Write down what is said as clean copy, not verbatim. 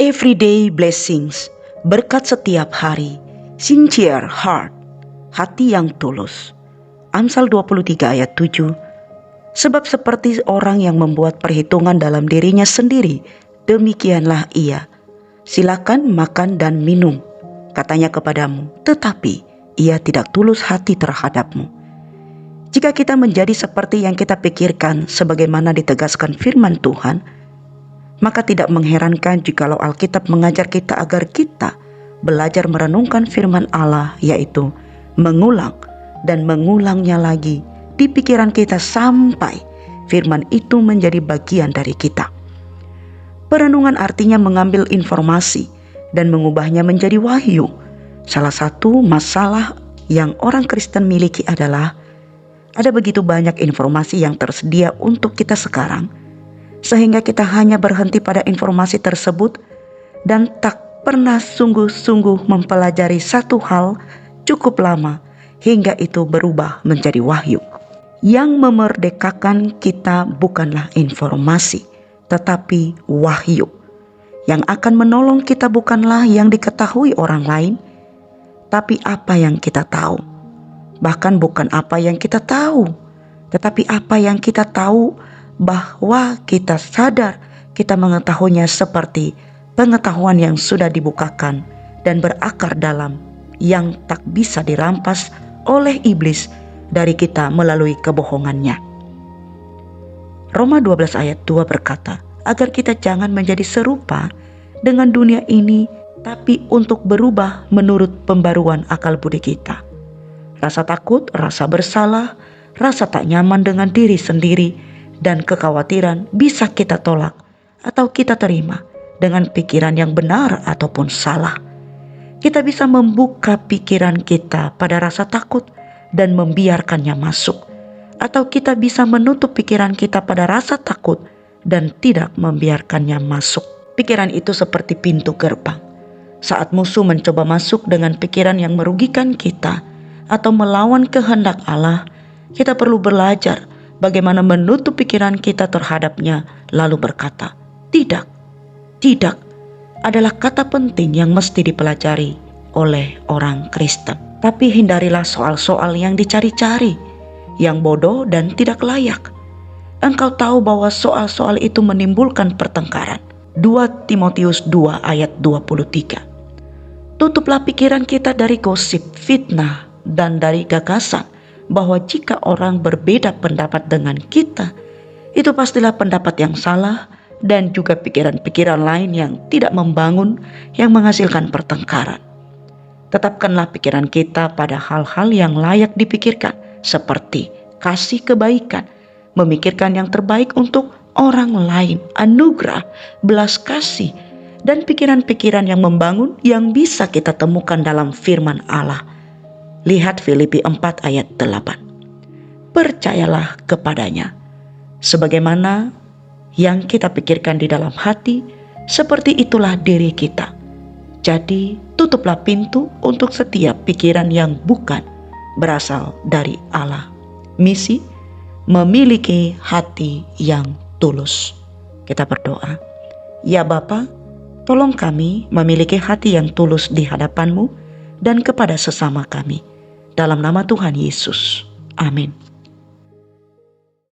Everyday blessings, berkat setiap hari, sincere heart, hati yang tulus. Amsal 23 ayat 7. Sebab seperti orang yang membuat perhitungan dalam dirinya sendiri, demikianlah ia. Silakan makan dan minum, katanya kepadamu, tetapi ia tidak tulus hati terhadapmu. Jika kita menjadi seperti yang kita pikirkan sebagaimana ditegaskan firman Tuhan, maka tidak mengherankan jikalau Alkitab mengajar kita agar kita belajar merenungkan firman Allah, yaitu mengulang dan mengulangnya lagi di pikiran kita sampai firman itu menjadi bagian dari kita. Perenungan artinya mengambil informasi dan mengubahnya menjadi wahyu. Salah satu masalah yang orang Kristen miliki adalah ada begitu banyak informasi yang tersedia untuk kita sekarang, sehingga kita hanya berhenti pada informasi tersebut dan tak pernah sungguh-sungguh mempelajari satu hal cukup lama hingga itu berubah menjadi wahyu. Yang memerdekakan kita bukanlah informasi, tetapi wahyu. Yang akan menolong kita bukanlah yang diketahui orang lain, tapi apa yang kita tahu. Bahkan bukan apa yang kita tahu, tetapi apa yang kita tahu bahwa kita sadar kita mengetahuinya, seperti pengetahuan yang sudah dibukakan dan berakar dalam, yang tak bisa dirampas oleh iblis dari kita melalui kebohongannya. Roma 12 ayat 2 berkata, agar kita jangan menjadi serupa dengan dunia ini, tapi untuk berubah menurut pembaruan akal budi kita. Rasa takut, rasa bersalah, rasa tak nyaman dengan diri sendiri, dan kekhawatiran bisa kita tolak atau kita terima dengan pikiran yang benar ataupun salah. Kita bisa membuka pikiran kita pada rasa takut dan membiarkannya masuk, atau kita bisa menutup pikiran kita pada rasa takut dan tidak membiarkannya masuk. Pikiran itu seperti pintu gerbang. Saat musuh mencoba masuk dengan pikiran yang merugikan kita atau melawan kehendak Allah, kita perlu belajar bagaimana menutup pikiran kita terhadapnya, lalu berkata, tidak adalah kata penting yang mesti dipelajari oleh orang Kristen. Tapi hindarilah soal-soal yang dicari-cari, yang bodoh dan tidak layak. Engkau tahu bahwa soal-soal itu menimbulkan pertengkaran. 2 Timotius 2 ayat 23. Tutuplah pikiran kita dari gosip, fitnah, dan dari gagasan bahwa jika orang berbeda pendapat dengan kita, itu pastilah pendapat yang salah dan juga pikiran-pikiran lain yang tidak membangun, yang menghasilkan pertengkaran. Tetapkanlah pikiran kita pada hal-hal yang layak dipikirkan, seperti kasih kebaikan, memikirkan yang terbaik untuk orang lain, anugerah, belas kasih, dan pikiran-pikiran yang membangun yang bisa kita temukan dalam firman Allah. Lihat Filipi 4 ayat 8. Percayalah kepadanya. Sebagaimana yang kita pikirkan di dalam hati, seperti itulah diri kita. Jadi tutuplah pintu untuk setiap pikiran yang bukan berasal dari Allah. Misi memiliki hati yang tulus. Kita berdoa. Ya Bapa, tolong kami memiliki hati yang tulus di hadapan-Mu dan kepada sesama kami. Dalam nama Tuhan Yesus. Amin.